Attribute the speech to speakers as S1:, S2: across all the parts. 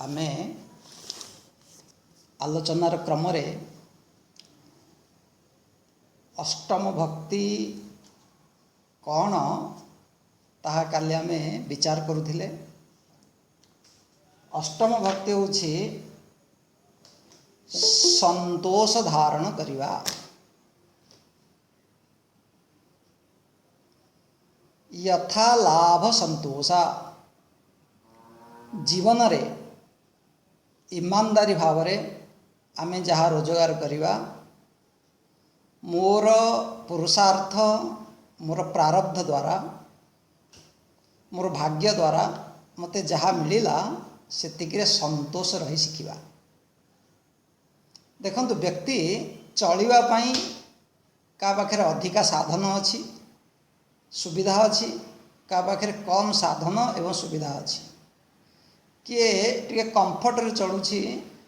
S1: आमे आलोचनार क्रम रे अष्टम भक्ति कौन ताहा काली आमे विचार करुथिले। अष्टम भक्ति होछि संतोष धारण करिवा। यथा लाभ संतोष जीवन रे ईमानदारी भाव रे आमे जहाँ रोजगार करिवा, मोर पुरुषार्थ मोर प्रारब्ध द्वारा मोर भाग्य द्वारा मते जहाँ मिलिला सेतिकिरे संतोष रही शिखिबा। देखंतु व्यक्ति चलिबा पई का पाखरे अधिका साधन अछि, सुविधा अछि, का पाखरे कम साधन एवं सुविधा अछि। किए टिके कंफर्ट रे चलुछि,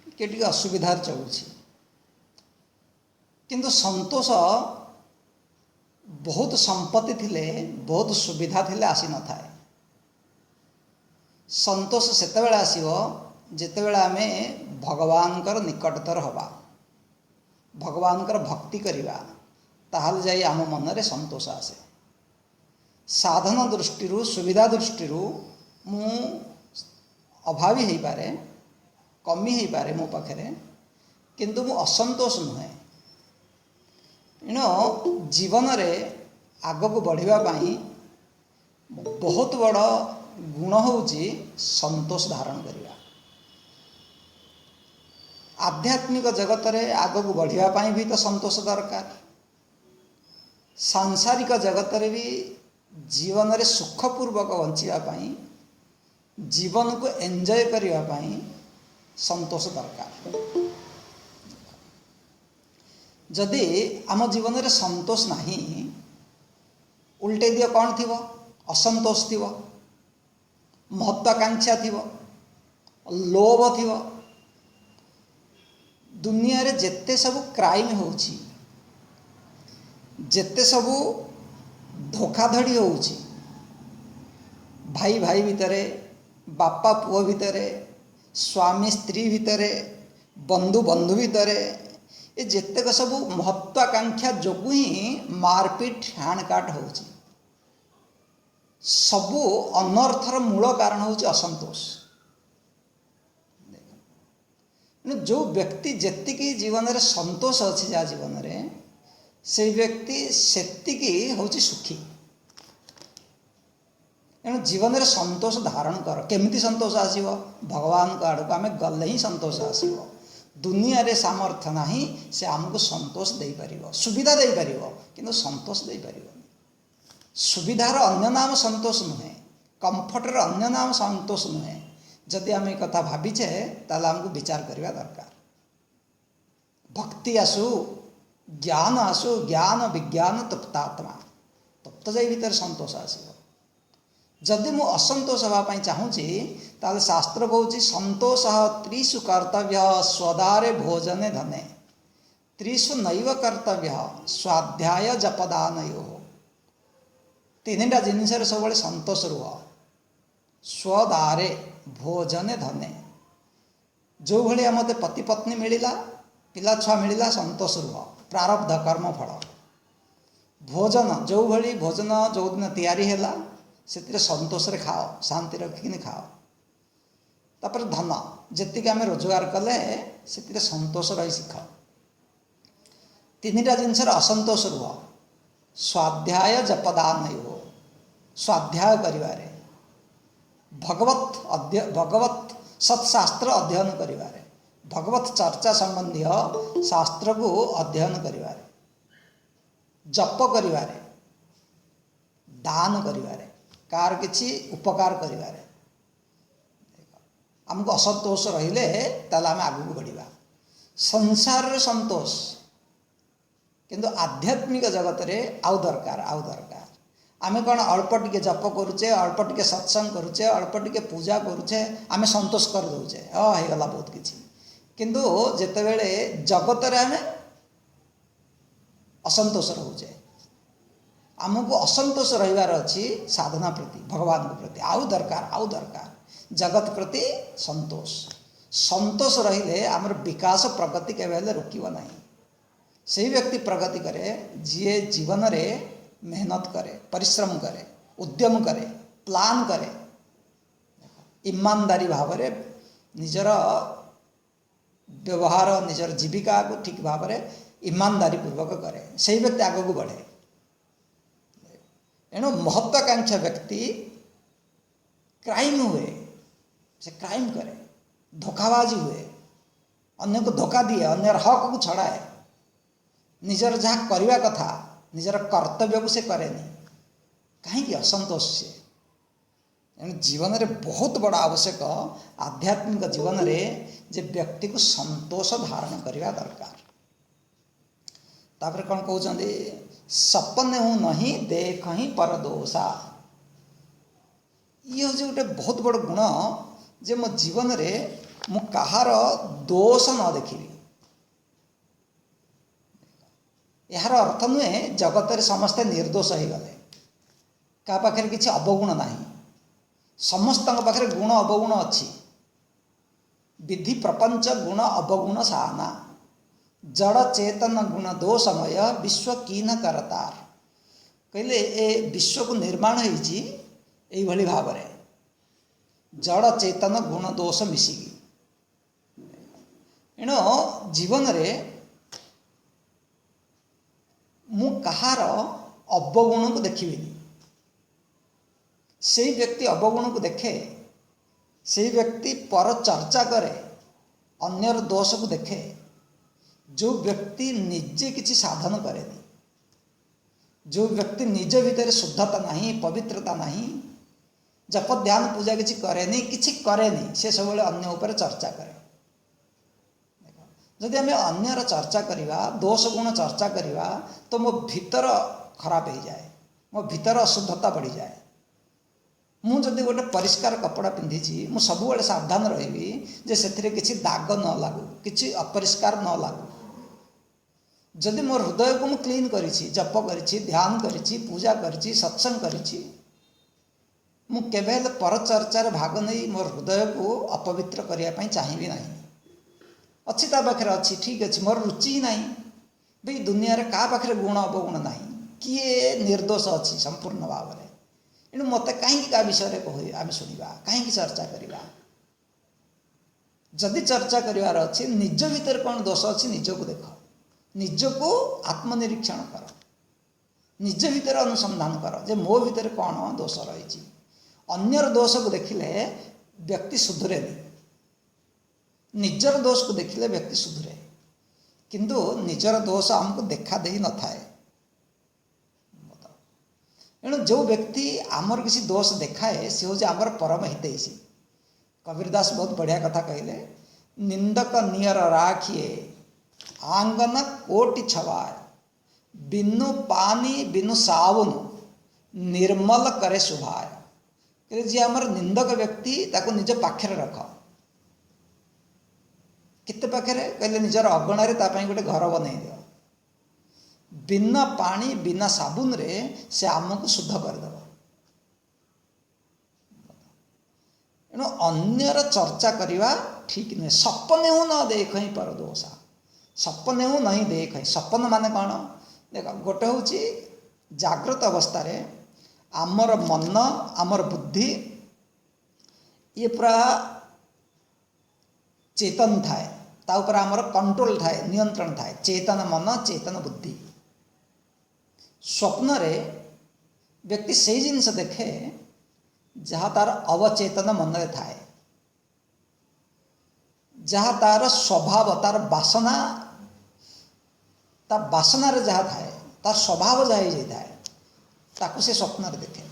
S1: किए टिके असुविधा रे चलुछि। किंतु संतोष बहुत संपत्ति थिले, बहुत सुविधा थिले आसी न थाए। संतोष सेतेबेले आसीबो जेतेबेले आमे भगवानकर निकटतर हवा, भगवानकर भक्ति करिवा, ताहाल जाई आम मन रे संतोष आसे। साधन दृष्टि सुविधा दृष्टि मु अभावी हो पारे, कमी हो पारे मो पाखरे, किंतु मु असंतोष नुहे। एणु जीवन रे आग को बढ़िबा पई बहुत बड़ गुण होउची संतोष धारण करिवा। आध्यात्मिक जगत रे आग को बढ़िबा पई भी तो संतोष दरकार। सांसारिक जगत रे भी जीवन रे सुखपूर्वक बंचिबा पई, जीवन को एंजॉय करिबा पई संतोष दरकार। जदि आम जीवन रे संतोष नाही, उल्टे दियो कौन थिबो? असंतोष थिबो, महत्वाकांक्षा थिबो, लोभ थिबो। दुनिया रे जेते सब क्राइम होउची, जेते सब धोखाधड़ी होउची, भाई भाई भितरे, बापा पुओ भितरे, स्वामी स्त्री भितरे, बंधु बंधु भितरे, ये जेतेक सब महत्वाकांक्षा जोगु ही मारपीट हाणकाट होउची। सबु अनर्थर मूल कारण होउची असंतोष। जो व्यक्ति जेतिकी जीवन रे संतोष अछि जा जीवन रे, से व्यक्ति सेतिकी होउची सुखी। एणु जीवन रे संतोष धारण कर। केमिति संतोष आसीबो? भगवान का आड़ आमे गले ही संतोष आसीबो। दुनिया रे सामर्थ्य नाही से हमको संतोष दे परिबो, सुविधा दे परिबो, किंतु संतोष दे परिबो। सुविधार अन्य नाम संतोष नुहे, कंफर्टर अन्य नाम संतोष नुहे। जदि आम एक कथा भाविचे ताले हमको विचार करवा दरकार। भक्ति आसु, ज्ञान आसु, ज्ञान विज्ञान तप्तात्मा, तप्त जाई भीतर संतोष आसीबो। जदि मु असंतोष हवा पई चाहूची ताले शास्त्र कहूची संतोष त्रिषु कर्तव्य स्वदारे भोजने धने, त्रिषु नैव कर्तव्य स्वाध्याय जपदानयो। तीनटा जिनिस सब संतोष रुह। स्वदारे भोजने धने, जो भाया मत पति पत्नी मिलला, पिला छुआ मिलला, संतोष रुह, प्रारब्ध कर्म फल। भोजन जो भली भोजन जो दिन तैयारी हैला से संतोष रे खाओ, शांति रखिकिन खाओ। तापर धन जेतिक आम रोजगार कले से संतोष रही शिख। तीनटा जिनस असंतोष रुह। स्वाध्याय जपदान हो, स्वाध्याय करिवारे, भगवत सत्शास्त्र अध्ययन करिवारे, भगवत चर्चा संबंधी शास्त्र को अध्ययन करिवारे, जप करिवारे, दान करिवारे, कार किछि उपकार करिवारे। हमको असंतोष रहिले ताले आमे आगु बढ़िबा। संसार रे संतोष, किंतु आध्यात्मिक जगत रे आउ दरकार, आउ दरकार। आमे कौन अल्प टिके जप करुचे, अल्प टिके सत्संग करुचे, अल्प टिके पूजा करुचे, आमे संतोष कर दउचे, हे गला बहुत किछि। किंतु जेतेबेले जगत रे आमे असंतोष रहउचे, आमको असंतोष रहिबार अछि साधना प्रति, भगवान प्रति आउ दरकार, आउ दरकार। जगत प्रति संतोष, संतोष रहिले आमर विकास प्रगति केबे रोकब ना। से व्यक्ति प्रगति करे जी जीवन में मेहनत करे, परिश्रम करे, उद्यम करे, प्लान करे, ईमानदारी भाव में निजर व्यवहार निजर जीविका को ठीक भाव में ईमानदारी पूर्वक करे, से व्यक्ति आग को बढ़े। एणु महत्वाकांक्षा व्यक्ति क्राइम हुए, से क्राइम करे, धोखाबाजी हुए, अन्य को धोखा दिए, अन्य हक को छड़ाए, निजर जहाँ करवा कथा निजर कर्तव्य को से करे नहीं, कहीं असंतोष से। जीवन में बहुत बड़ा आवश्यक आध्यात्मिक जीवन में जे व्यक्ति को संतोष धारण करने दरकार। तापर कौन कहते सपने हूँ नहीं देख ही पर दोषा। ये हूँ गोटे बहुत बड़ गुण जे मो जीवन में मु कहार दोष न देखी। यार अर्थ नुहे जगत रे समस्ते निर्दोष हो गले, क्या पाखे किसी अवगुण ना, समस्त पाखे गुण अवगुण अच्छी। विधि प्रपंच गुण अवगुण साना, जड़ चेतन गुण दोषमय विश्व कीन करतार। कहले ए विश्व को निर्माण होई भाव में जड़ चेतन गुण दोष मिसिकी। एणु जीवन रे मु कहार अवगुण को देखिबिनी। से व्यक्ति अवगुण को देखे, से व्यक्ति पर चर्चा करे, अन्यर दोष को देखे। जो व्यक्ति निजे किसी साधन करे, जो व्यक्ति निज भीतर शुद्धता नहीं, पवित्रता नहीं, जप ध्यान पूजा किसी करे नहीं, किसी करे नहीं, से सब अन्य ऊपर चर्चा करे। जदि आम अन्यर चर्चा करवा, दोष गुण चर्चा करवा, तो मो भीतर खराब हो जाए, मो भीतर अशुद्धता बढ़ी जाए। मुझे गोटे परिष्कार कपड़ा पिंधि मु सब सावधान रही जे से किसी दाग न लागू, किसी अपरिष्कार न लागू। जदि मोर हृदय को मु क्लीन करी, जप करी, ध्यान करी, पूजा करी, सत्संग करी, मु केबे पर चर्चार भाग नहीं मोर हृदय को अपवित्र करने चाहिए ना। अच्छी ता पाखे अच्छी, ठीक अच्छे, मोर रुचि ना भाई। दुनिया रे का पाखे गुण अवगुण ना, किए निर्दोष अच्छी संपूर्ण भाव में। एणु मत कहीं क्या विषय कह आम शुणा, कहीं चर्चा करवा। जदि चर्चा करार अच्छी निज भीतर कौन दोष अच्छी निज को देख, निज को आत्मनिरीक्षण कर, निज भीतर अनुसंधान कर जे मो भीतर कौन दोष रही। अन्यर दोष को देखिले व्यक्ति सुधरे नहीं, निजर दोष को देखिले व्यक्ति सुधरे, किंतु निजर दोष हमको देखा दे न थाए। एणु जो व्यक्ति आमर किसी दोष देखाए से हूँ आमर परम हितैषी। कबीरदास बहुत बढ़िया कथा कहले, निंदक नियर राखिए आंगन कोटि छवाय, बिनु पानी बिनु साबुन निर्मल करे शुभाय। जी आमर निंदक व्यक्ति ताको निज पाखे रख, किते पाखे कहले निजर अगणार गोटे घर बनई दियो, बिना पानी बिना साबुन रे से आमको शुद्ध करदेव। एणु अन्यर चर्चा करवा ठीक नुहे। सपने हूँ न देख ही पर दोषा, सपने हूँ नहीं देख। सपन माने कौन देख, गोटे हूँ जागृत अवस्था आमर मन आमर बुद्धि ये पूरा चेतन थाए, ता ऊपर आमर कंट्रोल थाए, नियंत्रण थाए। चेतन मन चेतन बुद्धि। स्वप्न रे व्यक्ति से जिनस देखे जहाँ तार अवचेतन मन रे थाए, जहाँ तार स्वभाव तार बासना ता बासना रे जहाँ थाए तार स्वभाव जहाँ जाए ताकू से स्वप्न रे देखे।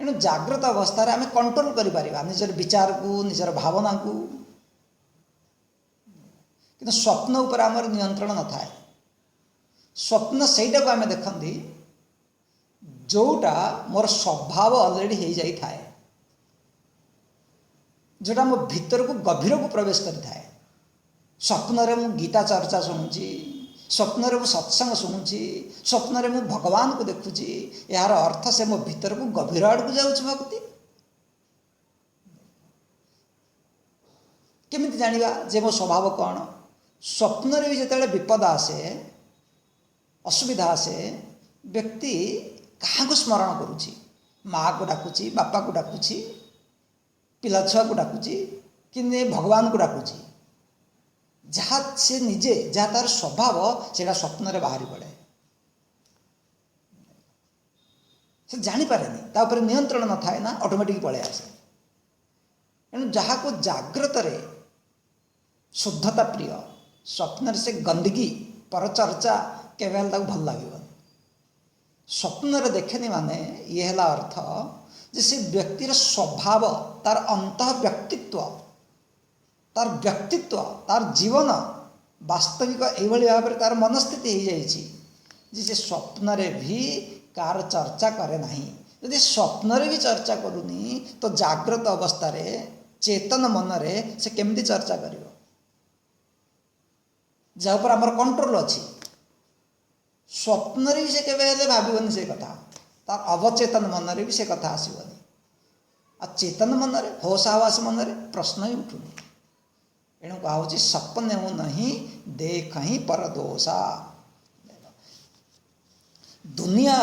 S1: एणु जागृत अवस्था आम कंट्रोल करिपारिबा निजर विचार को, निजर भावना को, किंतु स्वप्न उपर आमर नियंत्रण न थाए। स्वप्न सहीटा को आम देखती जोटा मोर स्वभाव अलरेडी हो जाई थाए, जोटा मो भीतर को गभीर को प्रवेश करि थाए। स्वप्न रे मु गीता चर्चा शुणुची, स्वप्न रे मु सत्संग शुणुची, स्वप्न रे मु भगवान को देखुची, यार अर्थ से मो भीतर को गभीर आड़ को जाउछ भक्ति। केमिति जानिबा जे मो स्वभाव कौन स्वप्न रे भी जेतेबेले विपद आसे असुविधा आसे व्यक्ति क्या को स्मरण करुच्ची माँ को डाकुची बापा को डाकुची पिला छुआ को डाकुची कि भगवान को डाकुची जहाँ से निजे जहाँ तार स्वभाव से स्वप्न रे बाहरी पड़े से जानीपे तापर नियंत्रण न थाए ना ऑटोमेटिक पलि आसे एणु जहाँ को जाग्रत रे शुद्धता प्रिय स्वप्न से गंदगी परचर्चा केवल भल लगे स्वप्न रे देखेनी माने ये है अर्थ जे से व्यक्तिर स्वभाव तार अंत व्यक्तित्व तार जीवन वास्तविक एभली भाव में तार मनस्थिति हो जाइए जे स्वप्न रे भी कार चर्चा करे नहीं यदि स्वप्न रे भी चर्चा करूनी तो जाग्रत अवस्था रे चेतन मन रे से केमती चर्चा करिवो जहाँ पर आमर कंट्रोल अच्छी स्वप्न भी से केवे भावन से कथा तार अवचेतन मन रे भी से कथा आसबनी आ चेतन मन रे होश आवास मन रे प्रश्न ही उठुनी एणु कहा सपने नहीं देख ही पर दोषा दुनिया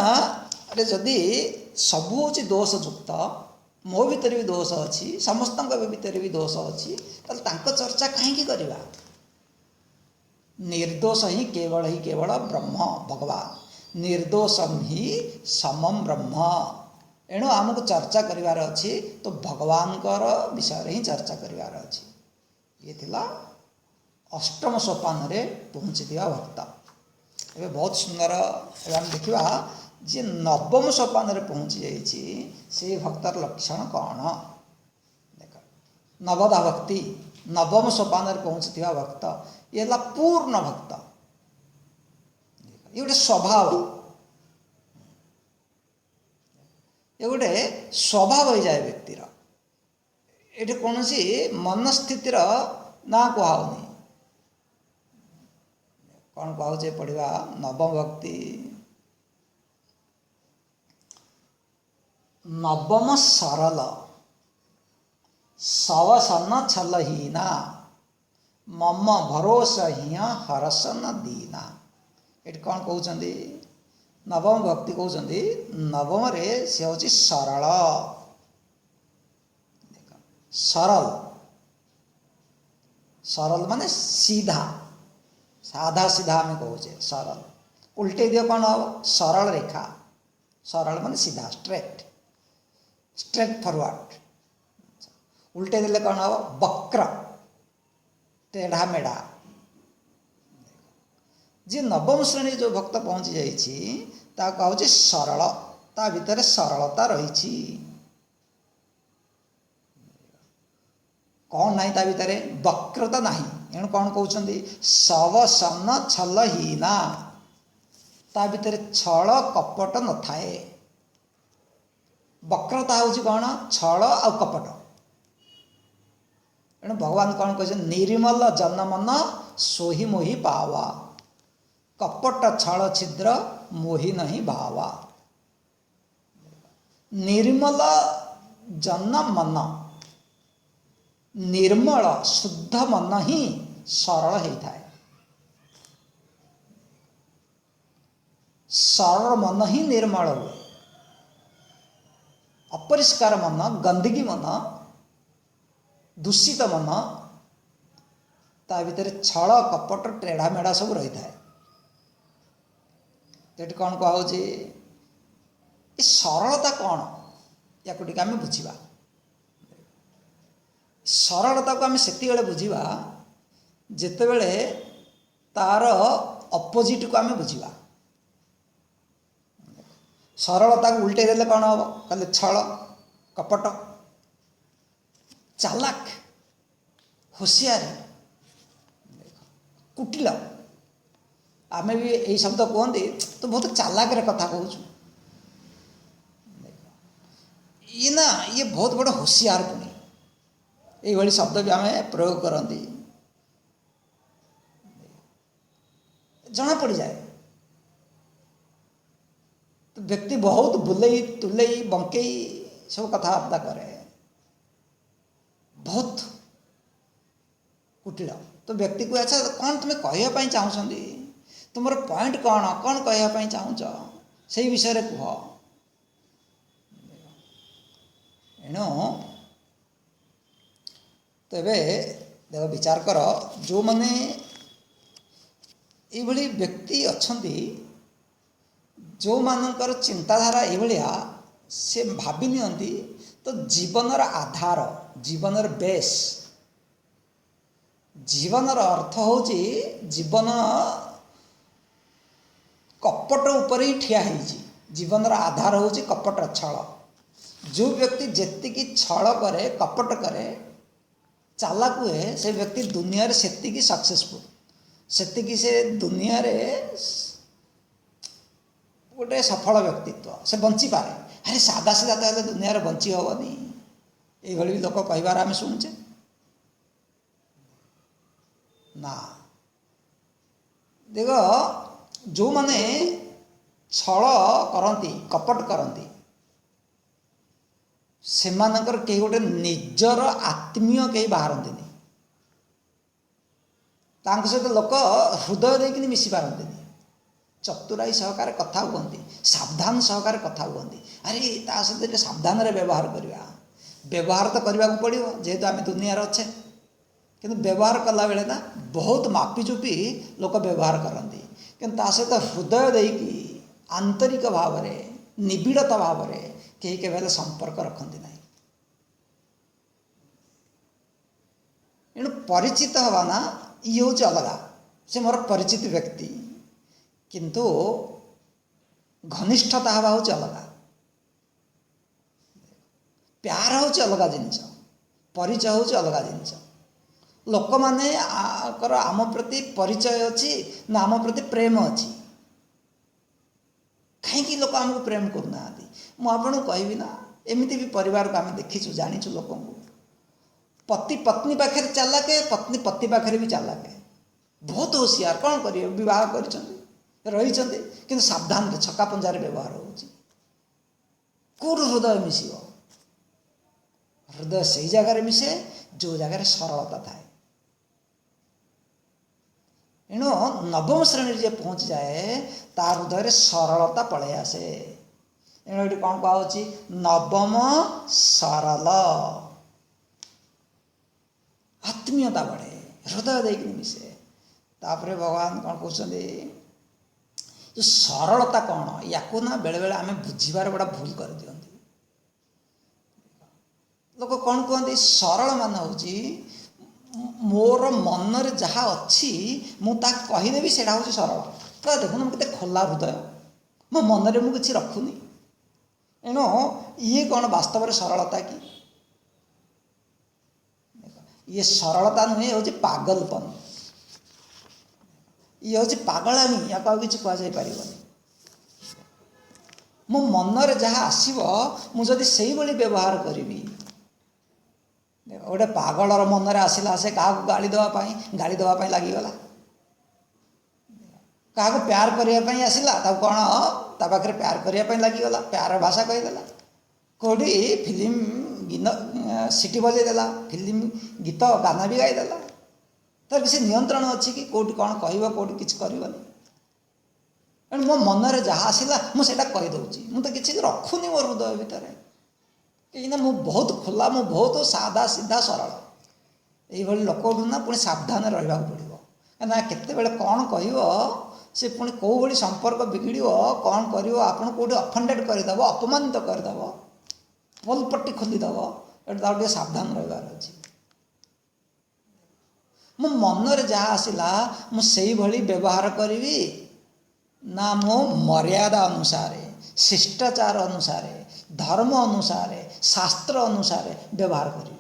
S1: रे जदि सबू हूँ दोषयुक्त मो भीतर भी दोष अच्छी समस्त भीतर भी दोष अच्छी चर्चा कहीं करवा निर्दोष ही केवल ब्रह्म भगवान निर्दोषम ही समम ब्रह्म एणु आमको चर्चा करिवार अच्छी तो भगवान विषय ही चर्चा करिवार अच्छी ये थिला अष्टम सोपान रे पहुँची भक्त ए बहुत सुंदर हम देखा जी नवम सोपान रे पहुँची जाइए से भक्तर लक्षण कौन देख नवदा भक्ति नवम सोपान रे पहुँची भक्त ये पूर्ण भक्त ये गोटे स्वभाव ये गोटे स्वभाव हो जाए व्यक्तिर ये कौन सी मनस्थितिर ना कहनी कौन कहे पढ़ा नवम भक्ति नवम सरल सवसन छलहीना मम भरोसा हिया हरसन दीना ये कौन कहते नवम भक्ति कहते नवम रे से हूँ सरल सरल सरल माने सीधा साधा सीधा आम कहे सरल उल्टे दियो कौन हम सरल रेखा सरल माने सीधा स्ट्रेट फॉरवर्ड उल्टे देले कौन हम वक्र टेढ़ा मेढ़ा जी नवम श्रेणी जो भक्त पहुँची जाइए कहूँ सरल ता भीतर सरलता रही कौन नहीं ता भीतर वक्रता नहीं एणु कौन कहते सवसन छलहीना ता भीतर छल कपट न थाए वक्रता हूँ कौन छल आ कपट एणु भगवान कौन कहते निर्मल जनमन सोही मोही पावा कपट छल छिद्र मोही नहीं भावा निर्मल जन मन निर्मल शुद्ध मन ही सरल होता है सरल मन ही निर्मल हुए अपरिष्कार मन गंदगी मन दूषित मन ता भीतर छल कपट टेढ़ा मेढ़ा सब रही है तो कौन कहे सरलता कौन या आम बुझा सरलता को आम से बुझा जिते बड़े तार अपोजिट को आम बुझा सरलता को उल्टे देले कौन हम कहले छल कपट चालाक होशियार कुटिल आम भी यही शब्द कहते तो बहुत चालाक रे कथा कहूँ ये ना ये बहुत बड़ होशियार पुणी ये शब्द भी आम प्रयोग करती जना पड़ जाए तो व्यक्ति बहुत बुलई तुलई बंकई सब कथबार्ता करे बहुत कुटिल तो व्यक्ति को अच्छा कौन तुम्हें कहवाई चाहूँगी तुम पॉइंट कौन कहवाई चाहूच से विषय कह एणु तेरे देख विचार कर जो मैंने ये व्यक्ति अच्छा जो मानकर चिंताधारा ये से भावी नियंती तो जीवनर आधार जीवनर बेस जीवनर अर्थ होची जीवन कपट उपर ही ठिया होईची जीवनर आधार होची कपट छल जो व्यक्ति जेतिकी छल करे कपट करे चालाक हुए से व्यक्ति दुनिया रे सेतिकी सक्सेसफुल सेतिकी से दुनिया रे गोटे सफल व्यक्तित्व से बंची पारे अरे सादा सीधा तो दुनिया रे बंची हेनी ये भी लोक कहबार आम शुणुचे ना देख जो माने छल करती कपट करती सेमानकर कई गोटे निजर आत्मीय कहीं बाहरती सहित लोक हृदय देकिन मिसी पारती चतुराई सहकार कथा कहती सावधान सहकार कथा कहती अरे ता सहित सावधान व्यवहार करवा व्यवहार तो करने को पड़ो जेहेतु आम दुनिया अच्छे किंतु व्यवहार कला बेले ना बहुत मापीचुपी लोक व्यवहार करती कि सहित हृदय देकी आंतरिक भाव में निबिड़ता भाव में कहीं के संपर्क रखती ना एणु परिचित हवा ना ये हूँ अलगा से मोर परिचित व्यक्ति किंतु घनिष्ठता हवा हूँ अलगा प्यार हूँ अलग जिनस परिचय हूँ अलग जिनस लोक माने आम प्रति परिचय अच्छी ना आम प्रति प्रेम अच्छी कहीं लोक आमको प्रेम करना मुझे कहबी ना एमती भी परिवार को आम देखीचु जानीचु लोक पति पत्नी पाखे चालाके पत्नी पति पाखे भी चालाके बहुत होशियार कौन करेंगे बह कर रही सावधान छक्का पंजार व्यवहार होट हृदय मिस हृदय से जगार मिसे जो जगार सरलता थाए एणु नवम श्रेणी जे पहुँची जाए ता हृदय सरलता पलि आसे एणु ये कौन कहुची नवम सरल आत्मीयता बढ़े हृदय देख मिसे तापरे भगवान कौन कहते जो सरलता कौन या ना बेले बेले आम बुझार बड़ा भूल कर दियंती लोक कौन कहते सरल मान हूँ मोर मन रे जहाँ अच्छी मुझे कहीदेवी से हूँ सरल तो देखुन मुझे खोला हृदय मो मन रे मुझे रखुनी एणु ये कौन वास्तव में सरलता कि ये सरलता नुहे हूँ पागलपन ये हूँ पागलामी या किसी कहुपर मो मन रे जहाँ आसो मुझे से व्यवहार करी गोटे पागलर मन रे आसला से क्या गाड़ी देवाई लगिगला क्या प्यार करने आसला कौन ता पाखे प्यार करने लगिगला प्यार भाषा कहीदेला कौटी फिल्म गीत सिटी बजेदेला फिल्म गीत गाना भी गाईदेला तार किसी नियंत्रण अच्छी कि कौटी कौन कह कौटी किसी करनी एणु मो मन रे जहाँ आसला मुझे कहीदे मुझे किसी रखुनी मो हृदय भितर कहीं मु बहुत खोला मु बहुत सादा सीधा सरल ये लोक ना पुणी सावधान रहा पड़ो कहीं केते कौन कह से पुणी कौ भाई संपर्क बिगड़ कौन कर कौटे अफेंडेड करदेव अपमानित करदेव पोलपट्टी खोलीदेव ये सावधान रहार अच्छी मो मन रे जहाँ आसला मुझे व्यवहार करी ना मो मर्यादा अनुसार शिष्टाचार अनुसार धर्म अनुसार शास्त्र अनुसार व्यवहार करी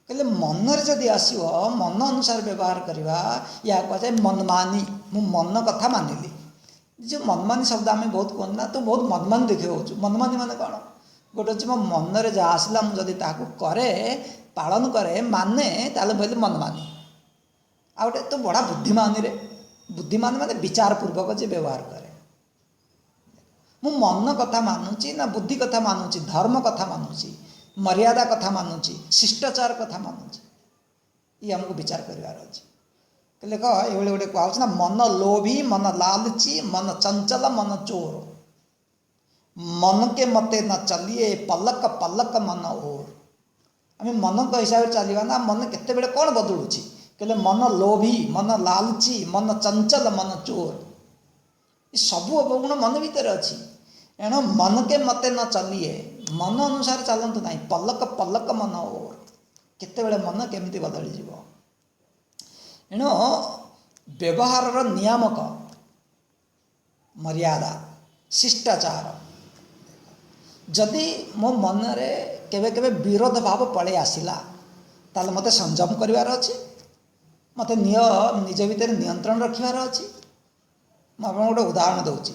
S1: कहले मन रे जदि आसो मन अनुसार व्यवहार करवा या कहे मनमानी मु मन कथा मानिली जो मनमानी शब्द आम बहुत कहते ना तो बहुत मनमानी देखे मनमानी मान कौन गोटे अच्छे मो मन रे जहाँ आसला मुझे करे पालन करे माने ताले बोले मनमानी आ गोटे तो बड़ा बुद्धिमानी रे बुद्धिमान माने विचार पूर्वक जे व्यवहार करे मु मन कथा मानुची ना बुद्धि कथा मानुची धर्म कथा मानुची मर्यादा कथा मानुची शिष्टाचार कथा मानुची ये हमको विचार करार अच्छे कहले कह ये गोटे कह ना मन लोभी मन लालची मन चंचल मन चोर मन के मते न चलिए पलक पलक मन ओर आम मन को हिसाब से चलवा ना मन केते बेले कौन बदलुची कहले मन लोभी मन लालची मन चंचल मन चोर ये सबू अवगुण मन भितर अच्छी एणु मन के मते न चलिए मन अनुसार चलतु ना पलक पलक मन ओर केते बेले मन केमती बदली जीव एणु व्यवहार नियामक मर्यादा शिष्टाचार जदि मो मन रे केवे केवे विरोध भाव पड़े आसला ताल मते संयम करिवार अछि मते निज भितर नियंत्रण रखिवार अछि मैं आपको गोटे उदाहरण दूची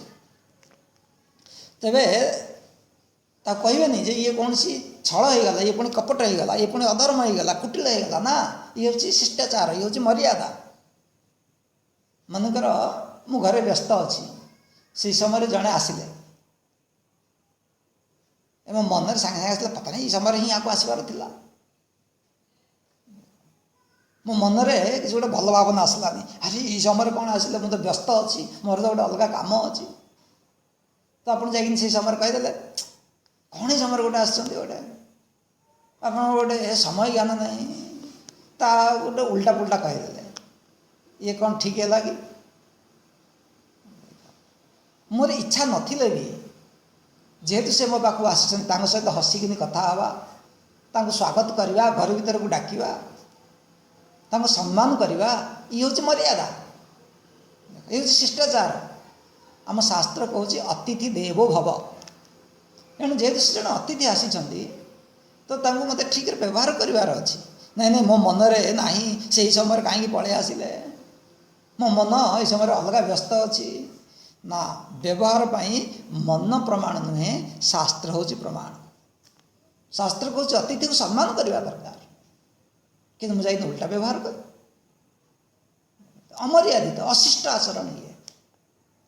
S1: तेबे ता कहबेनि जे ये कौन सी छल हो गला ये पुणी कपट हो गला ये पुणी अधर्म हो गला कुटिल हो गला ना ये हूँ शिष्टाचार ये हूँ मर्यादा मनकर मु घरे व्यस्त अच्छी से समय जड़े आसिले एवं मन सागे सागे आसला पता नहीं समय ही यहाँ आसबार था मो मन में किसी गोटे भल भावना आसलानी अरे ये समय कौन आसिले मुझे व्यस्त अच्छी मोर तो गोटे अलग कम अच्छी तो आप जा समय कहीदे कौन ही समय गोटे आसते गोटे आप गोटे समय ज्ञान नहीं ता गोटे उल्टा पुल्टा कहीदे ये कौन ठीक है कि मोर इच्छा नथिले भी जेहेतु से मो पाक आस सहित हसिकी कथा हवा स्वागत करवा घर भीतर को डाकवा सम्मान करवा ये हूँ मर्यादा ये हूँ शिष्टाचार आम शास्त्र कहूँ अतिथि देवो भव एणु जेहेतु से जन अतिथि आसी तो मत ठीक व्यवहार करार अच्छी नहीं नहीं मो मन रे ना से समय कहीं पलि आसिले मो मन ये समय अलग व्यस्त अच्छी ना व्यवहार पाई मन प्रमाण नुहे शास्त्र हूँ प्रमाण शास्त्र कहूँ अतिथि को सम्मान करवा दरकार कि मुझे उल्टा व्यवहार कर अमर्यादित अशिष्ट आचरण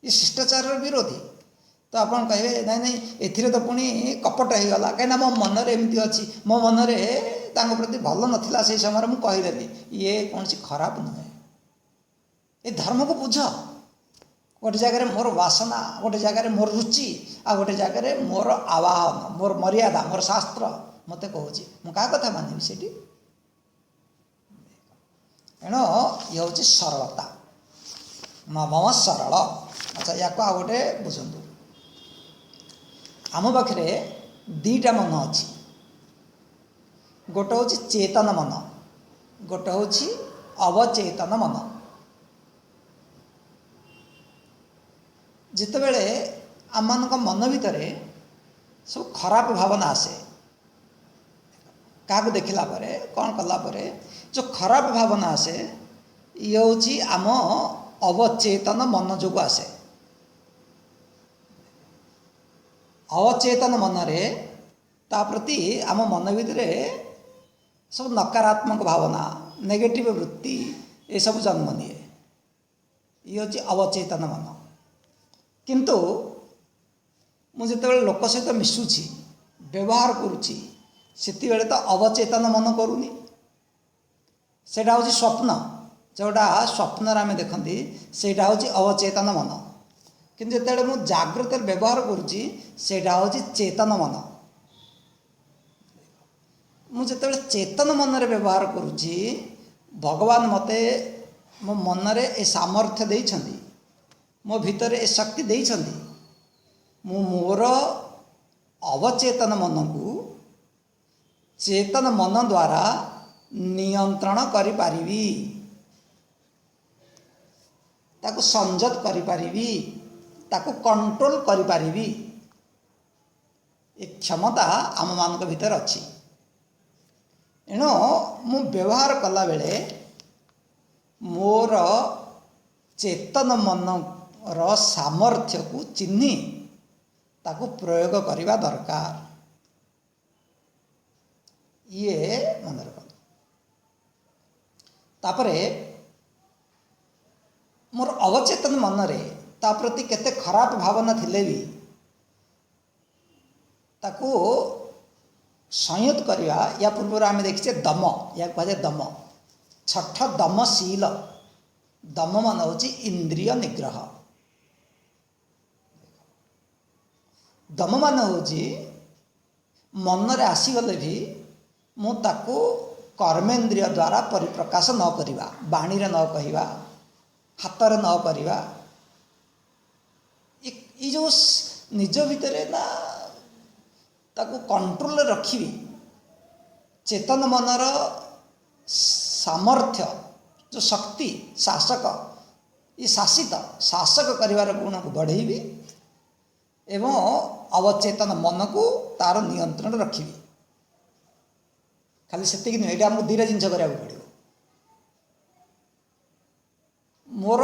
S1: ये शिष्टाचार विरोधी तो आप कहे नहीं नहीं एथिरे तो पुणी कपट हो गला कहीं मो मन एमती अच्छी मो मन प्रति भल नाला से समय मुझे कहीदेली ये कौन सी खराब नुहे ये धर्म को बुझ गोटे जगह मोर वासना गोटे जगह मोर रुचि आ गोटे जगह मोर आवाहन मोर मर्यादा मोर शास्त्र मत कहूँ मुझे कथा मानवी से एणु ये हूँ सरलता नवम सरल अच्छा या आ गोटे बुझु आम पाखे दीटा मन अच्छी गोटे हूँ चेतन मन गोटे हूँ अवचेतन मन जितेबले आम मन भितर सब खराब भावना आसे क्या देखला कौन कलापर जो खराब भावना आसे ये हूँ आम अवचेतन मन जो आसे अवचेतन मन रे ता प्रति आम मन भितर सब नकारात्मक भावना नेगेटिव वृत्ति ये सब जन्म निए ये हूँ अवचेतन मन किंतु मुझे लोक सहित मिशुची व्यवहार करुच्ची सेति बेले तो अवचेतन मन करूनी सेटा हूँ स्वप्न जोटा स्वप्न आम देखती सेटा हूँ अवचेतन मन किंतु जिते मुझे जागृत व्यवहार करुच्ची सेटा हूँ चेतन मन मुझे चेतन मन रे व्यवहार करुच्ची भगवान मते मो मन रे ए सामर्थ्य देइछंती मो भितर ए शक्ति देइछंती मु मोर अवचेतन मन को चेतन मन द्वारा नियंत्रण करि पारिबी ताको संयत करि पारिबी ताको कंट्रोल करि पारिबी ए क्षमता आम मान भीतर अच्छी एणु मु व्यवहार कला बेले मोर चेतन मन रो सामर्थ्य को चिन्ही ताको प्रयोग करने दरकार ये मन रखो तापरे मोर अवचेतन मन रे ता प्रति केते खराब भावना थिले भी ताको संयत करवा या पूर्व आम देखीचे दम या कहुए दम छठ दमशील दम मान हूँ इंद्रिय निग्रह दम मान हूँ मनरे आसीगले भी मुझे कर्मेन्द्रिय द्वारा परिप्रकाश न करवा बाणी रे न कहवा हाथ न करवा ये जो निज भितर ना ताको कंट्रोल रखी चेतन मनर सामर्थ्य जो शक्ति शासक ये शासित शासक कर गुण को बढ़ेबी एवं अवचेतन मन को तार नियंत्रण रखी खाली से नुह ये आमको दुईटा जिन करा पड़ो मोर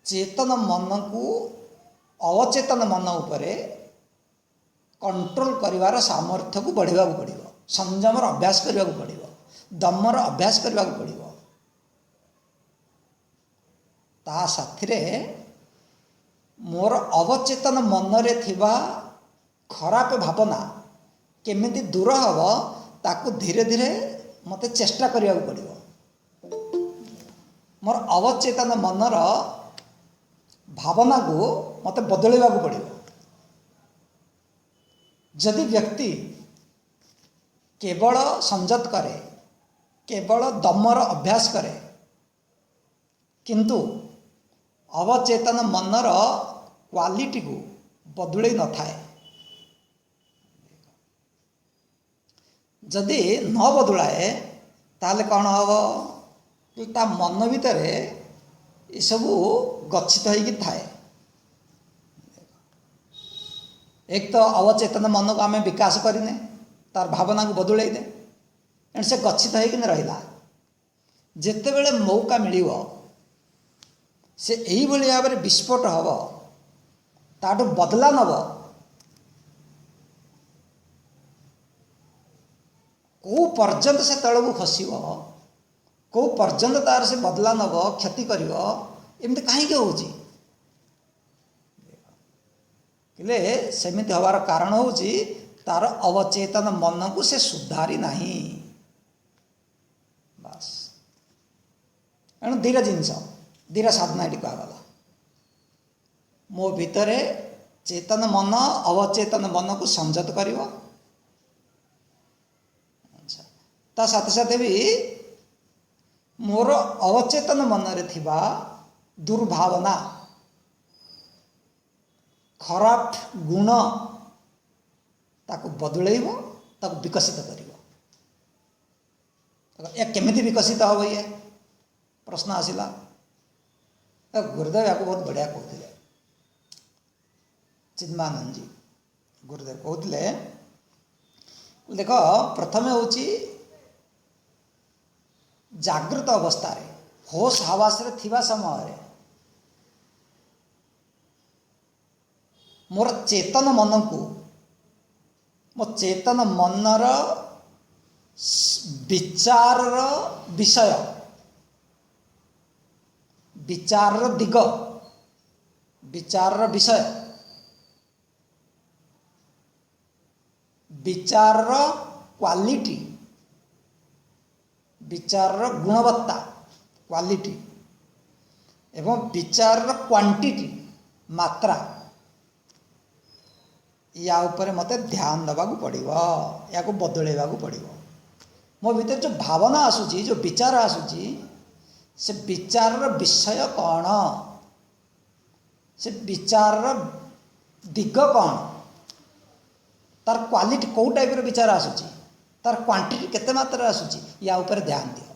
S1: चेतन मन को अवचेतन मन उपरे कंट्रोल करिवार सामर्थ्य को बढ़ावा पड़ो संयमर अभ्यास करने को पड़ो दमर अभ्यास करने को पड़ो ता साथी मोर अवचेतन मनरे थिबा खराब भावना केमिति दूर हम ताकू धीरे धीरे मते चेष्टा करने को पड़ो मोर अवचेतन मनर भावना को मते बदलवा को पड़ो जदि व्यक्ति केवल संयत करे केवल दमर अभ्यास करे किंतु अवचेतन मनर क्वालिटी को बदले न थाए जदि न बदलाए ताले कौन हम ता मन भितर ये सबू गच्छित होगी थाए एक तो अवचेतन मन को आम विकास करने तार भावना को बदल दे एण से गच्छित होकर रहा जिते बड़े मौका मिल से यही भाव में विस्फोट हम ताठू बदला नब कौ पर्यंत से तल को खसब कौ पर्यंत तार से बदला नब क्षति कर एमती कहीं होची किले सेमिति हवार कारण होची तार अवचेतन मन को से सुधारी नहीं बस एणु दीरा जिनस दीरा साधना ये कहगला मो भितर चेतन मन अवचेतन मन को संयत कर ता साथ साथ भी मोर अवचेतन मन रे थिबा दुर्भावना खराब गुण ताको बदलैब ताको विकसित कर केमिति विकसित हम ये प्रश्न आसला गुरुदेव या बहुत बढ़िया कहते चिन्मानंद जी गुरुदेव कहते देख प्रथम हूँ जागृत अवस्था रे होश हवास रे थिबा समय मोर चेतन मन को मो चेतन मनर विचार विषय विचार दिग विचार विषय विचार क्वालिटी विचार गुणवत्ता क्वालिटी एवं विचार क्वांटिटी मात्रा या ऊपर मते ध्यान देवा पड़ो या बदलवा पड़ो मो भीतर जो भावना आसूची जो विचार आसूची से विचार विषय कौन से विचार दिग कौन तार क्वालिटी कौ टाइप विचार आसूची तार क्वांटिटी केते मात्रा आसूची या ऊपर ध्यान दियो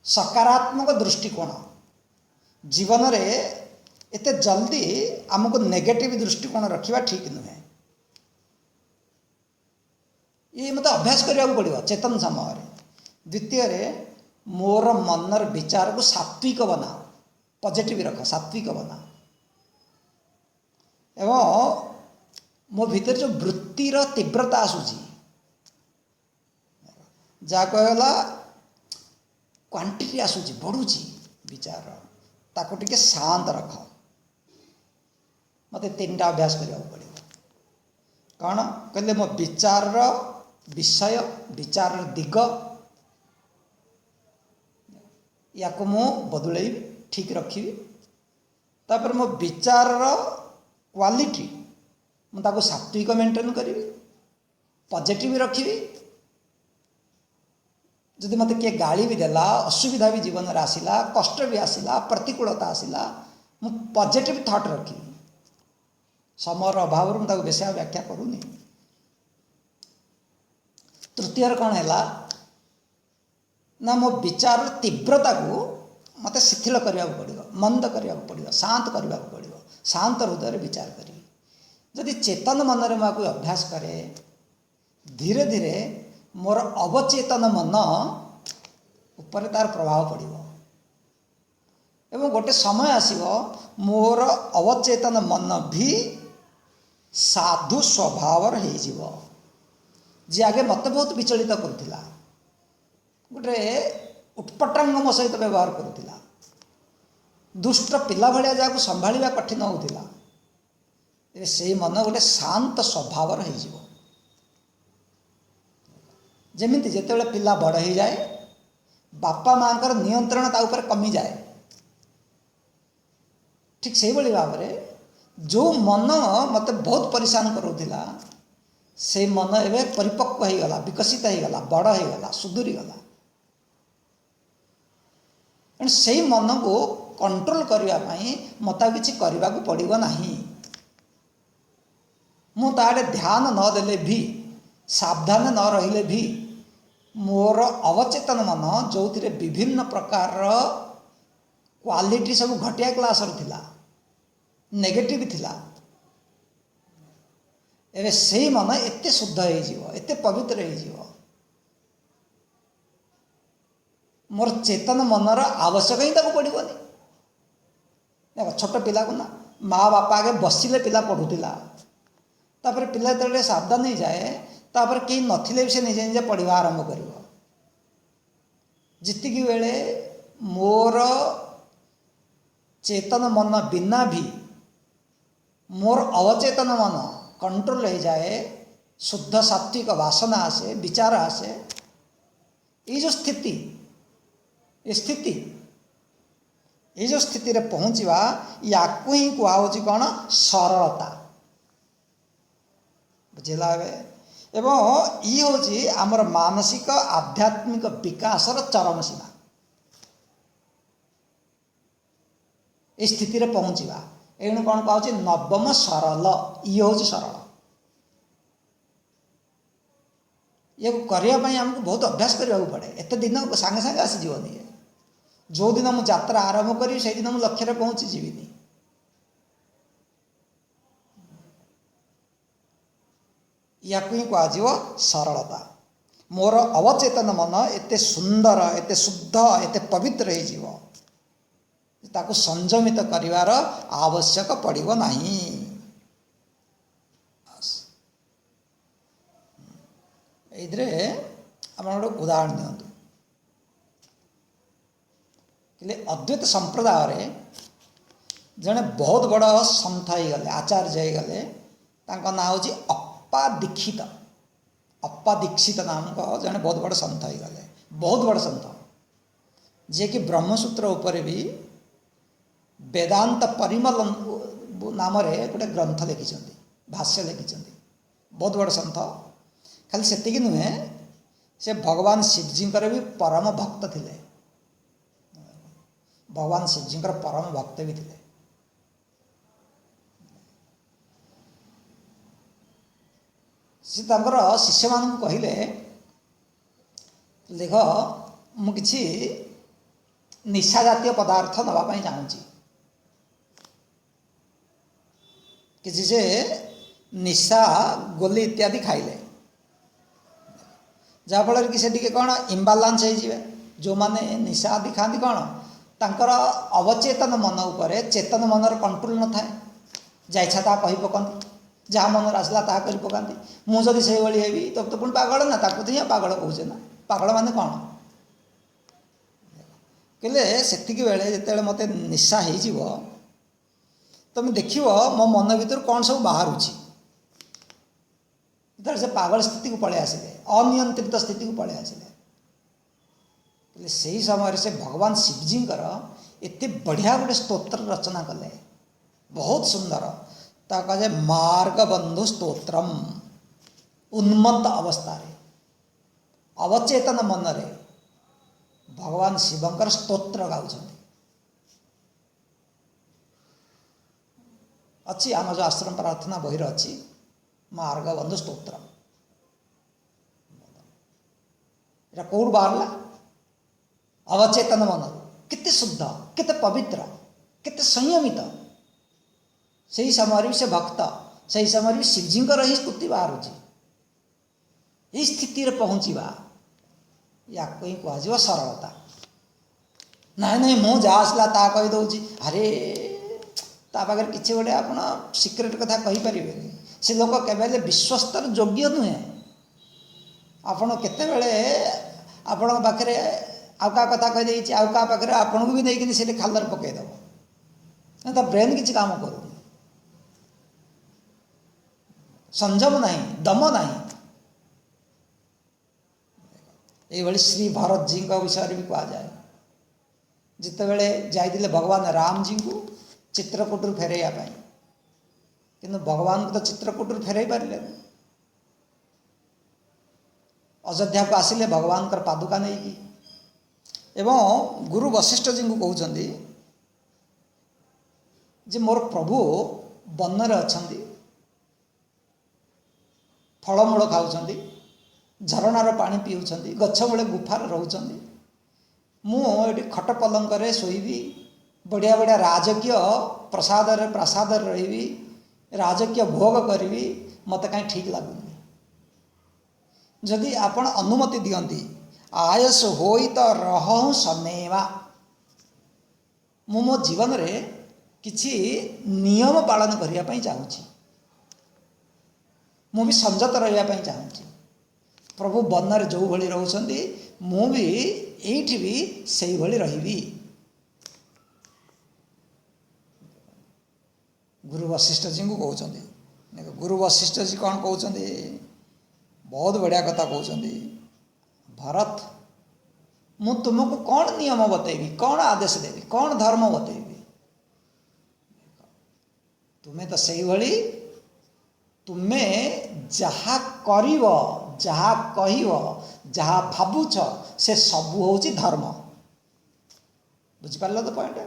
S1: सकारात्मक दृष्टिकोण जीवन रे एते जल्दी आमको नेगेटिव दृष्टिकोण रखा ठीक नुहे ये मत अभ्यास करने को पड़ो चेतन समय द्वितीय मोर मनर विचार को सात्विक बनाओ पॉजिटिव रख सात्विक बनाओ एवं मो भीतर जो वृत्तिर तीव्रता आसूची जहाँ कहला क्वांटिटी आसूची बढ़ुची विचार ताको टिके शांत रख मत 3टा अभ्यास करने पड़ो। कौन कहले मो विचार विषय विचार दिग या मु बदल ठीक रखी। तापर मो विचार क्वालिटी मुझे सात्विक मेंटेन करी पॉजिटिव रखी। जदि मत किए गाली भी देला असुविधा भी जीवन में आसला कष्ट भी आसला प्रतिकूलता आसला मु पॉजिटिव थॉट रखी। समय अभाव मुझे बेस व्याख्या करूनी। तृतीय कौन है ना मो विचार तीव्रता को मत शिथिल करने पड़ो मंद करने पड़ो शांत करने पड़ो शांत हृदय विचार करी। जदि चेतन मन में मैं अभ्यास करे धीरे धीरे मोर अवचेतन मन उपर तार प्रभाव पड़ो एवं गोटे समय आसीबो मोर अवचेतन मन भी साधु स्वभाव हो जी आगे मत बहुत विचलित करुला गोटे उत्पटांग मो सहित व्यवहार करुला दुष्ट पिला भाया जहाँ संभाळा कठिन होता से मन गोटे शांत स्वभाव हो जमीती जिते पिला बड़ हो जाए बापा माँ नियंत्रण ता ऊपर कमी जाए ठीक से भाव में जो मन मत बहुत परेशान करूला से मन एवं परिपक्व हो गला विकसित हो गला बड़ हो गला सुधुरी गला से मन को कंट्रोल करने मत किसी करने को पड़ो ना मुझे ध्यान न देले भी सावधान न रहिले भी मोर अवचेतन मन जो थे विभिन्न प्रकार क्वालिटी सब घटिया क्लास थिला नेगेटिव थिला एवं से मन एत शुद्ध होते पवित्र हो मोर चेतन मनर आवश्यक ही पड़ोनी देख छोट पिला को ना माँ बापा आगे बसिले पिला पढ़ुला तापर पिला जो सावधान हो जाए तापर कहीं नथिले भी से निजे निजे पढ़ा आरंभ कर जितकी बेले मोर चेतन मन बिना भी मोर अवचेतन मन कंट्रोल हो जाए शुद्ध सात्विक वासना आसे विचार आसे ये जो स्थिति ये जो स्थिति रे पहुँचवा या ही कहुच्छी कौन सरलता बुझेगा एवं ये हूँ आमर मानसिक आध्यात्मिक विकासर चरम सीमा ये स्थिति रे पहुँचवा एणु कौन कहे नवम सरल ये हूँ सरल ये करने आमको बहुत अभ्यास करने पड़े एत दिन सांगे सांगे आसीजी जो दिन मुझे यात्रा आरंभ करी से दिन मुझे लक्ष्य पहुँची जीविनी या कह सरलता मोर अवचेतन मन एते सुंदर एते शुद्ध एते पवित्र हो संयमित करिवार आवश्यक पड़ो नहीं। ये आप उदाहरण दिंतु अद्वैत संप्रदाय जड़े बहुत बड़ सन्थ हो गले आचार्य हो गले ना हूँ अप्पा दीक्षित नामक जड़े बहुत बड़ सन्थ हो गले बहुत बड़ सन्थ जे कि ब्रह्मसूत्र उपर भी वेदांत परिमल नाम गोटे ग्रंथ लिखि भाष्य लिखि बहुत बड़ सन्थ खाली से नुहे से भगवान शिवजी भी परम भक्त थे भगवान शिवजी परम भक्त भी थे सी शिष्य मान कहले देख मुझे निशा जातीय पदार्थ नापी चाहूँगी किसी से निशा गोली इत्यादि खाइले जहाँफल कि से कौन इम्बालांस हो जो मैंने निशा आदि खाती कौन तांकर अवचेतन मन उपर चेतन मनर कंट्रोल न थाए जा इच्छा ता कही पकाती जहाँ मन आसला ता कर पकाती मुझे से हेबी तब तो पुणी पागल ना ताकू तो पागल कहे ना पागल मान कौन कहले से बेले जिते मत निशा हो तुम देख मो मन भर कौन सब बाहर से पागल स्थिति को पलि आसिले, अनियंत्रित स्थिति को पलि आसिले। से समय से भगवान शिवजी एत बढ़िया गोटे स्तोत्र रचना कले, बहुत सुंदर। कहे मार्गबंधु स्तोत्रम। उन्मत्त अवस्था रे, अवचेतन मन रे भगवान शिवंकर स्तोत्र गाउछन्ति। अच्छी आम जो आश्रम प्रार्थना बही अच्छी मार्गबंधु स्तोत्र। एटा कौड़ बाहरला? अवचेतन मन। केते शुद्ध, केते पवित्र, केते संयमित। से समय से भक्त, से समय शिवजी ही स्तुति बाहर। ये स्थिति रे पहुँचवा या ही कह सरलता। नाई नाई मु जा आसला ता कही दौची, अरे ता पाखे किसी गोटे आप सिक्रेट कथा कहीपर। से लोक केवल विश्वस्तर योग्य नुहे। आपड़ केतेबेले आपण पाखे आउ क्या कथा कहीदे आउ क्या पाखे आपन को भी नहीं से खालर पकईदेव। तो ब्रेन किसी काम करूँ, संयम नहीं, दम नहीं। ये श्री भरत जी विषय भी कह जाए, जितेबले जाइए भगवान राम जी को चित्रकूट फेरइया, किंतु भगवान को तो चित्रकूट फेरई पारे। अयोध्या को आसिले भगवान कर पादुका नहीं की। एवं गुरु वशिष्ठ जी को कहते जे मोर प्रभु वन रे अछंती, फलमूल खाऊंती, झरणार पानी पीउछंती, गछ मूले गुफार रहउछंती। मुझे खट पलंक रे शोइबी, बढ़िया बढ़िया राजकीय प्रसाद रही, राजकीय भोग करी, मत कहीं ठीक लगुनि। जदि आपण अनुमति दियंती आयस होई तो रहूँ सनेवा, मो जीवन रे किछि नियम पालन करने चाहूँगी, मु भी संजत रहा चाहूँगी। प्रभु वन रे जो भली रहउछंती मु भी एठी भी सही भली रहिबी। गुरु वशिष्ठ जी को कहते। गुरु वशिष्ठ जी कौन कहते? बहुत बढ़िया कथा कहते। भरत मु तुमको कौन नियम बतेबी, कौन आदेश देवी, कौन धर्म बतेबी? तुम्हें तो सही भली तुम्हें जहा करिव, जहा कहिव, जहा भावुछ से सबू हूँ धर्म। बुझिपार तो पॉइंट?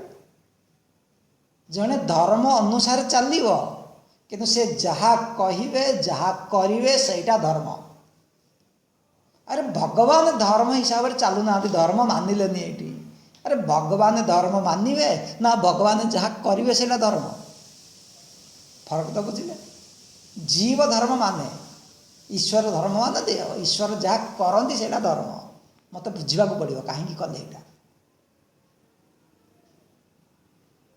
S1: जड़े धर्म अनुसार चलो, किंतु से जहा कहिबे जहा करिवे सेटा धर्म। अरे भगवान धर्म हिसाब से चलू ना, धर्म मानिलेनी एटी। अरे भगवान धर्म मानिबे ना भगवान जहा करिवे सेटा धर्म? फरक तो बुझिले? जीव धर्म माने, ईश्वर धर्म माने दे, ईश्वर जहा करती सेटा धर्म। मत बुझा पड़ो कहीं कले यहाँ।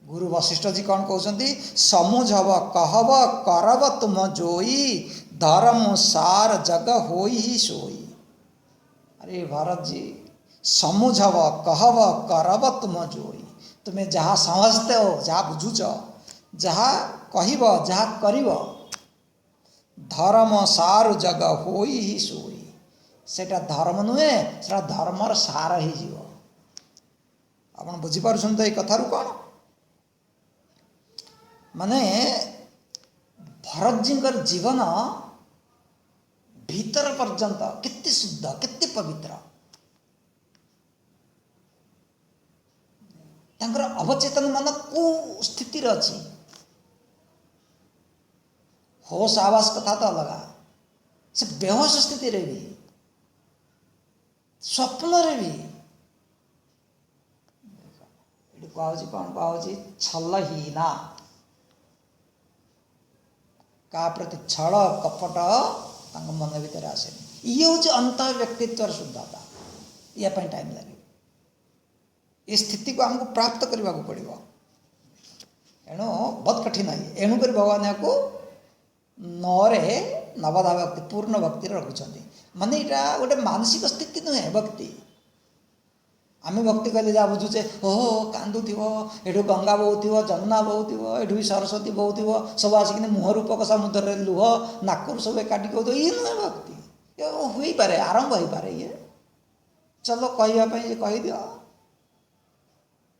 S1: गुरु वशिष्ठ जी कौन कहते? समुझब कहब करब तुम जोई, धर्म सार जग होई ही सोई। अरे भारत जी, समुझब कहब करब तुम जोई, तुम्हें जहाँ समझते हो, जहाँ बुझुच, जहाँ कहब जहाँ करिब, धर्म सार जग होई ही सोई। सेटा धर्म नुहे, सेटा धर्मर सार ही जीव। आप बुझीपार ये कथारू कौन माने? भरत जी जीवन भीतर पर्यंत कितने शुद्ध, कितने पवित्र। तांकर अवचेतन मन को स्थिति अच्छी। होश आवास कथा तो अलग, से बेहोश स्थिति रे भी, स्वप्न रे भी कौन कह छलहीना, का प्रति छल कपट मन भीतर आसे। ये हूँ अंत व्यक्तित्व शुद्धता। या टाइम लगे ये स्थिति को हमको प्राप्त करने को पड़ो। एणु बहुत कठिन है। एणुक भगवान यहाँ को नरे नवधा भक्ति, पूर्ण भक्ति रखुंट। माने यहाँ गोटे मानसिक स्थिति नुहे भक्ति। आम भक्ति कहले जहाँ बुझुचे ओहो कांदुव एठू गंगा बहुव जमुना बहुव एठू भी सरस्वती बहुव सब आसिक मुहर पकसा मुद्रे लुह नाकरू सब एकाठी कहते ये नुहे भक्ति हो पारे आरंभ हो पारे ये चलो कहवाई कहीदि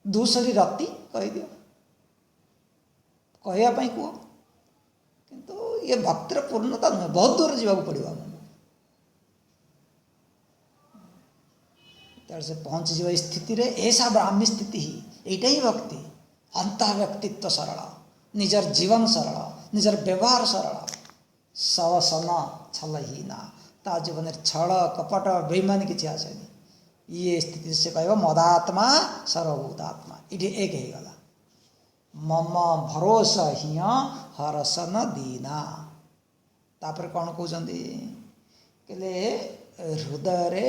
S1: दूसरी रति कहीदि कहवाई कह किंतु ये भक्तिर पूर्णता नुहे बहुत दूर जावाक पड़ो से पहुँची जाए स्थिति रे ऐसा ब्राह्मी स्थिति ही यहीटा ही भक्ति अंत व्यक्तित्व सरल निजर जीवन सरल निजर व्यवहार सरल सवसन छलहीना ता जीवन छल कपट बेईमानी किसी आसेनी ये स्थिति से कह मदात्मा सर्वभूतात्मा ये एक ही गला मम भरोसा हिय हरसन दीना तापर कौन कहते कहले हृदय रे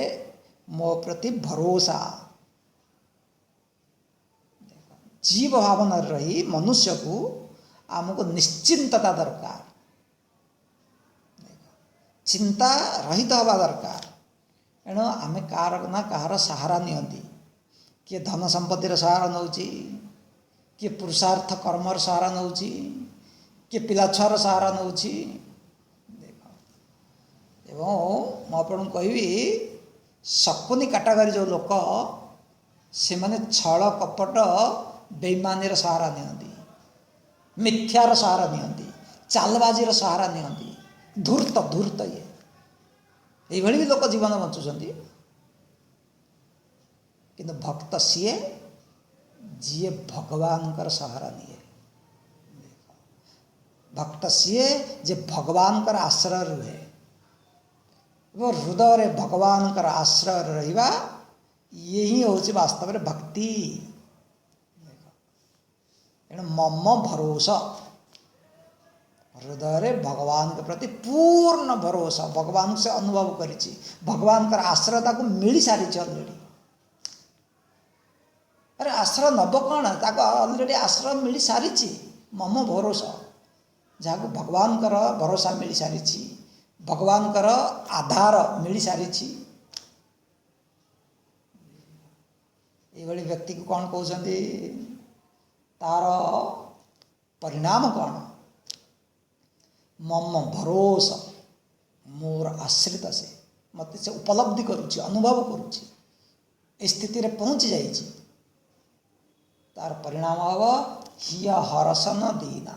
S1: मो प्रति भरोसा जीव भावना रही मनुष्य को आमको निश्चिंतता दरकार चिंता रहित हवा दरकार एणु आम कार ना कहार सहारा नियंती किए धन संपत्तिर सहारा नौ किए पुरुषार्थ कर्मर सहारा नौ किए पिला छुआर सहारा नौ मुझे कहबी शकुनी कैटेगरी जो लोक से माने छल कपट बेईमानी सहारा नियंती मिथ्यार सहारा नियंती चालबाजी सहारा नियंती धूर्त धूर्त ये भी लोक जीवन बंचुंट किंतु भक्त सीए जी भगवान सहारा निये भक्त सीए जे भगवान आश्रय रुहे वो हृदय रे भगवान आश्रय रहिबा यही हूँ वास्तव में भक्ति मम भरोसा हृदय रे भगवान के प्रति पूर्ण भरोसा भगवान से अनुभव करी भगवान आश्रयता को मिल सारी अलरेडी अरे आश्रय नब कौन अलरेडी आश्रय मिल सारी मम भरोसा जहाँ भगवान भरोसा मिल सारी भगवान आधार मिल सारी ये व्यक्ति को कौन कहते तार परिणाम कौन मम भरोसा मोर आश्रित से मत से उपलब्धि करुच्ची अनुभव करुच्ची स्थिति रे पहुँची जाइए तार परिणाम हम हिय हरसन दीना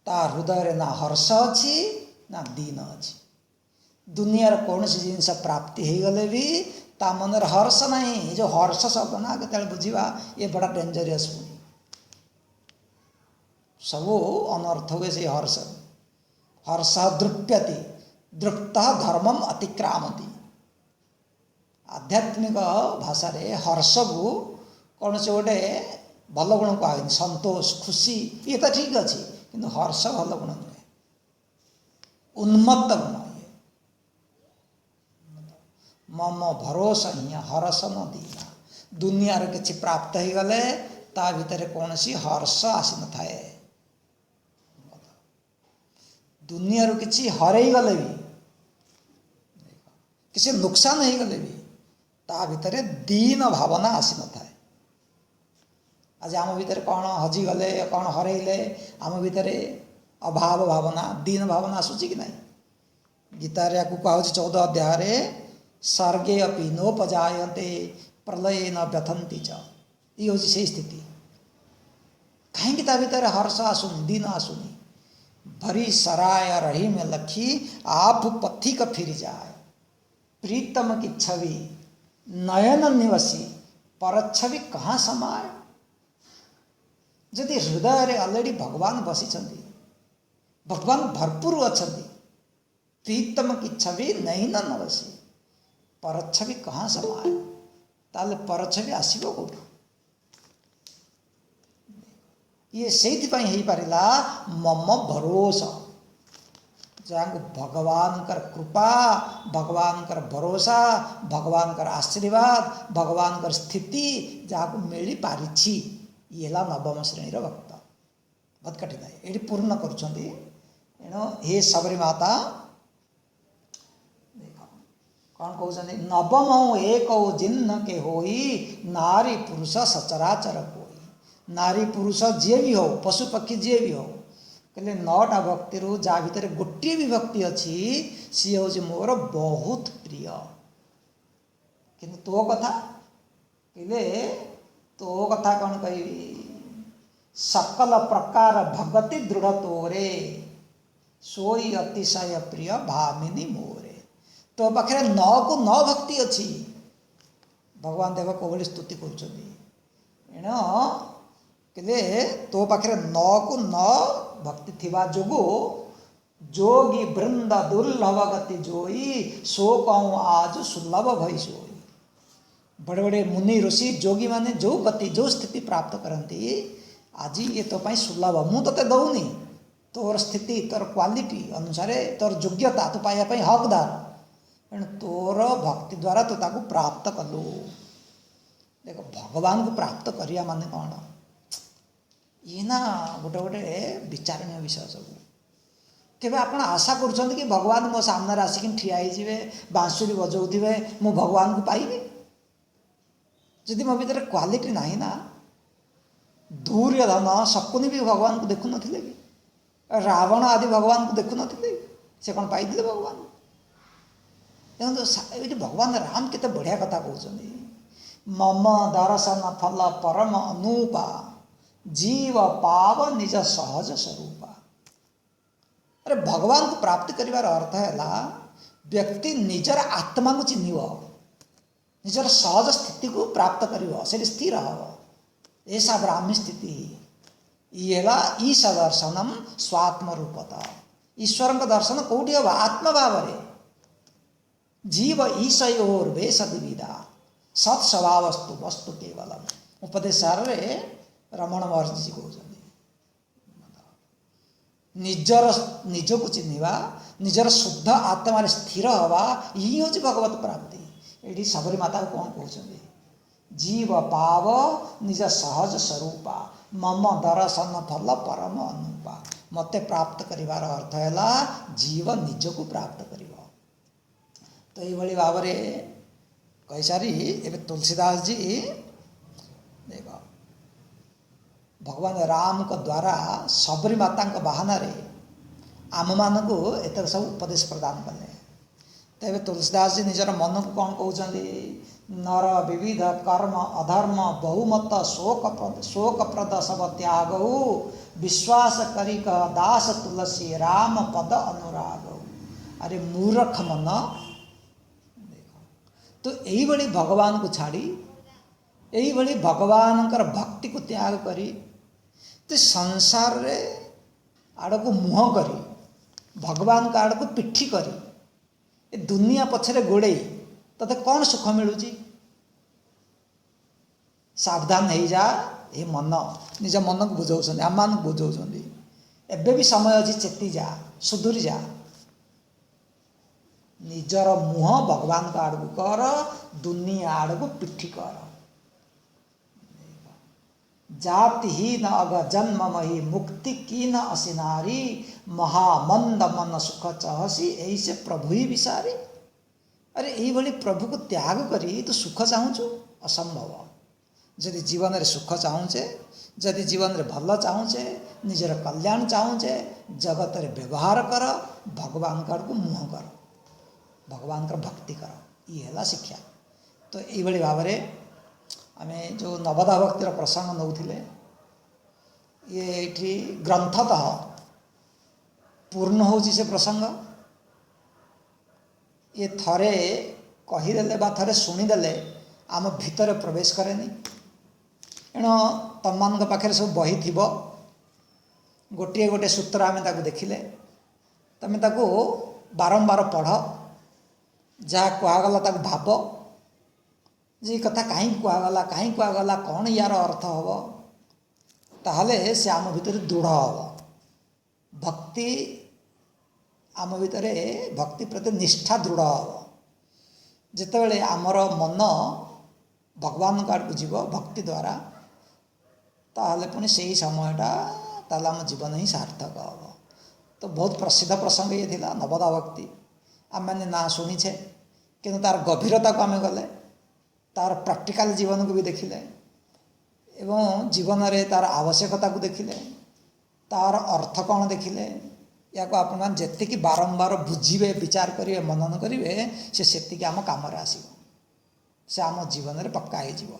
S1: ता हृदय रे ना हर्ष अच्छी ना दीन अच्छी दुनियार कौन सी जिनस प्राप्ति हो गले भी ता मन हर्ष नहीं जो हर्ष शब्द ना के बुझा ये बड़ा डेंजरियस पुणी सब अनर्थ हुए से हर्ष हर्ष दृप्यति दृप्त धर्मम अतिक्रामति आध्यात्मिक भाषा रे हर्ष को कौन से गोटे भल गुण कह संतोष खुशी ये तो ठीक अच्छे किंतु हर्ष भल गुण नुहे उन्मत्त गुण ये मम भरोसा हिं हर्ष न दीना दुनिया किसी प्राप्त हो गले ता भितर कौन सी हर्ष आसी न थाए दुनिया किसी हरई गले भी किसी नुकसान हो गले भी ता भितर दीन भावना आसी न थाए आज आम भितर कौन हजिगले कौन हरइले आम भितर अभाव भावना दीन भावना आसूची कि नहीं गीतार या कह 14 अध्याय सर्गे अपि नोपजायते प्रलय न व्यथंती च ये हूँ से स्थिति कहीं भितर हर्ष आसुनी दीन आसुनी भरी सराय रही में लखी आप पथिक फिर जाए प्रीतम की छवि नयन निवसी पर छवि कहाँ समाये जदि हृदय रे ऑलरेडी भगवान बसी भगवान भरपूर अच्छा प्रीतम की छवि नहीं न नवसी पर छवि कहाँ समाये ताले पर छवि आसो कौट ये से हो पारा मम भरोसा जहाँ भगवान कृपा भगवान भरोसा भगवान आशीर्वाद भगवान स्थिति जहाँ मिल पारी ये नवम श्रेणी भक्त बहुत कठिन है ये पूर्ण करुँच हे सबरी माता देख कौन कहते नवम एक जिन्न के होई नारी पुरुष सचराचर कोई। नारी पुरुष जी भी हो पशु पक्षी जी भी हो कहले 9टा भक्ति जा भितर गोटे भी भक्ति अच्छी सी हूँ मोर बहुत प्रिय। किंतु तो कथा कहले तो कथा कौन कही सकल प्रकार भगति दृढ़ तोरे सोई अतिशय प्रिय भामिनी मोरे। तो पाखे 9 को 9 भक्ति अच्छी भगवान देव कौली स्तुति करें कहले तो पाखे 9 को 9 भक्ति थिबा जोगु जोगी वृंद दुर्लभ गति जोई सो कहूँ आज सुलभ भई सोई। बड़े बड़े मुनि ऋषि जोगी माने जो गति जो स्थिति प्राप्त करती आज ये तो पाई सुलभ मु ते दौनी तोर स्थिति तोर क्वालिटी अनुसार तोर योग्यता तो पाइबा हकदार तेणु तोर भक्ति द्वारा तो ताको प्राप्त कलु। देख भगवान को प्राप्त करिया माने कौन ये ना गोटे गोटे विचारणीय विषय सब केवे आपण आशा करुँच कि भगवान मो सामने आसिक ठिया हो बांसुरी बजाऊे मु भगवान को पाइबी जदि मो भीतर क्वालिटी ना ना दुर्योधन शकुनी भी भगवान को देखु नथिले कि रावण आदि भगवान को देखु नथिले से कौन पाइले भगवान ये भगवान राम केते बढ़िया कथा कहते मम दर्शन फल परम अनूपा जीव पाव निज सहज स्वरूपा। अरे भगवान को प्राप्त करिवार अर्थ है व्यक्ति निजर आत्मा को चिन्ह निजर सहज स्थिति को प्राप्त कर स्थिर हम ऐसा ब्राह्मी स्थिति ये ईश दर्शनम स्वात्म रूपता ईश्वर का दर्शन कौटी हम आत्मभाव जीव ईशयोर वेश विविधा सत्स्वभावस्तु वस्तु केवलम उपदेश रमण महर्षि जी कहते निजर निज को चिन्हवा निजर शुद्ध आत्मा स्थिर हवा यही हूँ भगवत प्राप्ति। ये सबरी माता को कौन कहते जीव पाव निज सहज स्वरूपा मम दर्शन फल परम अनुपा मते प्राप्त करिवार अर्थ है जीव निज को प्राप्त कर। तो ये भाव में कही सारी एवं तुलसीदास जी देख भगवान राम को द्वारा सबरी माता बाहाना आम मान को एत सब उपदेश प्रदान कले। तेरे तुलसीदास जी निजर मन को कौन कहते नर विविध कर्म अधर्म बहुमत शोकप्रद सब त्याग विश्वास करिक दास तुलसी राम पद अनुराग। अरे मूर्ख मन तो यही भली भगवान को छाड़ी यही भली भगवान भक्ति को त्याग करी तो संसार रे आड़ को मुह करी भगवान का आड़ को पिठी करी ए दुनिया पछरे गोड़े तते कौन सुख मिलूँ सावधान हो जा ये मन निज मन को बुझाऊँ आम मान बुझाऊँ एबे भी समय अच्छी चेती जा सुधुरी जा निजर मुह भगवान का आड़ को कर दुनिया आड़ को पिठी कर जाति ही न अग जन्म मही मुक्ति की न असिनारी महामंद मन सुख चहसी यही से प्रभु ही विसारी। अरे यही भली प्रभु को त्याग करी तो सुख चाहूँ असंभव जदि जीवन रे सुख चाहूचे जदि जीवन रे भल चाहूचे निजर कल्याण चाहूचे जगत रे व्यवहार कर भगवान का को मुह कर भगवान का भक्ति कर ये है शिक्षा। तो ये भाव में आम जो नवदा भक्तिर प्रसंग नौथिले ये ग्रंथतः पूर्ण हो से प्रसंग ये थरे कहीदेले बा थरे शुणीदेले आम भितर प्रवेश करेनि एणु तुम मान पाखे सब बही थी गोटे गोटे सूत्र आम देखिले तुम बारंबार पढ़ जहाँ कहगला ताक भाव जे कथा कहीं कहगला कहीं कहगला कौन यार अर्थ हम ताहले से आम भितर दृढ़ हम भक्ति आम भितर भक्ति प्रति निष्ठा दृढ़ हम जितेबले आमर मन भगवान का आड़क जीव भक्ति द्वारा ताहले पुणी से ही समयटा ताहले आम जीवन ही सार्थक हम। तो बहुत प्रसिद्ध प्रसंग ये थिला नवदा भक्ति आम मैंने ना शुणीछे କିନ୍ତୁ ତାର ଗଭୀରତାକୁ ଆମେ ଗଲେ, ତାର ପ୍ରାକ୍ଟିକାଲ ଜୀବନକୁ ବି ଦେଖିଲେ ଏବଂ ଜୀବନରେ ତାର ଆବଶ୍ୟକତାକୁ ଦେଖିଲେ, ତାର ଅର୍ଥ କ'ଣ ଦେଖିଲେ, ୟାକୁ ଆପଣମାନେ ଯେତିକି ବାରମ୍ବାର ବୁଝିବେ, ବିଚାର କରିବେ, ମନନ କରିବେ, ସେ ସେତିକି ଆମ କାମରେ ଆସିବ, ସେ ଆମ ଜୀବନରେ ପକ୍କା ହେଇଯିବ।